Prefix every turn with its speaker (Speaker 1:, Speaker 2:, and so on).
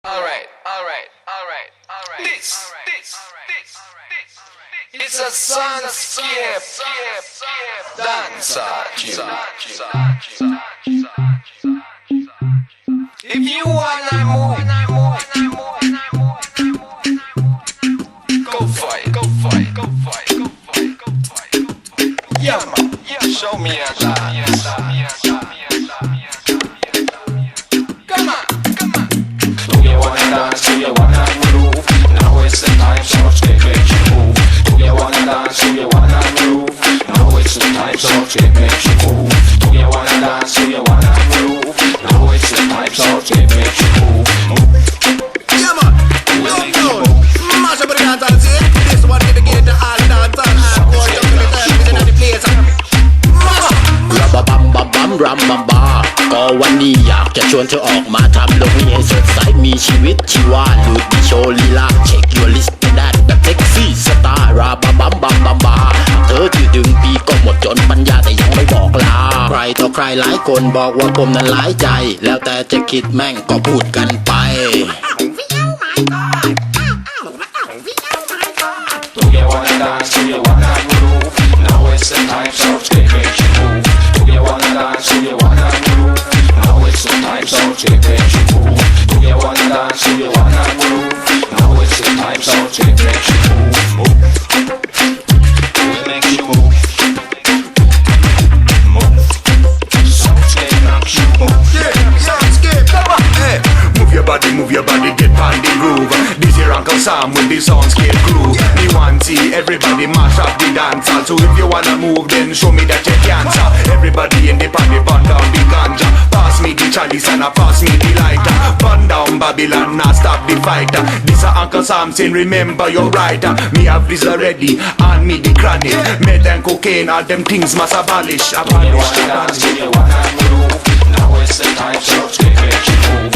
Speaker 1: This is a sunscape dancer. If you wanna move, go fight. Yeah, man. Show me a dance. Come on. Do you wanna dance? Do you wanna move? Now it's the time, so skip make you move. Do you wanna dance? Do you wanna move? Now it's the time, so skip make you move. Do you wanna dance? Do you wanna move? Now it's the time, so skip make you move.
Speaker 2: Yeah, man. Mash up the dance and see. This one get the all dance and hardcore. Just give me time, vision at the place.
Speaker 3: รัมบัมบาก็วันนี้อยากจะชวนเธอออกมาทำโลกนี้ให้สดใสมีชีวิตชีวาลุยโชว์ลีลาเช็คยูลิสต์เป็นได้แบบเซ็กซี่สตาร์ราบัมบัมบาเธอที่ดึงปีก็หมดจนปัญญาแต่ยังไม่บอกลาใครต่อใครหลายคนบอกว่าผมนั้นหลายใจแล้วแต่จะคิดแม่งก็พูดกันไป
Speaker 1: Do you wanna dance? Do you wanna move? Now it's the time, so skip make you move. Do you wanna dance? Do you wanna move? Now it's the time, so skip make you move. Do you wanna dance? Do you wanna move? Now it's the time, so skip make you move. It makes you move. So skip makes you move.
Speaker 2: Yeah, soundscape. Come on. Hey, move your body, get on the groove. This here Uncle Sam with the Scape Crew. Me want see everybody mash up the dance. So if you wanna move, then show me that you can. Everybody in the party, burn down the ganja. Pass me the chalice and pass me the lighter. Burn down Babylon, now stop the fighter. This a Uncle Sam saying, remember you're right. Me have this already, and me the chronic. Meth and cocaine, all them things must abolish.
Speaker 1: Do you wanna dance? Do you wanna move? Now it's the time, so skip make you move.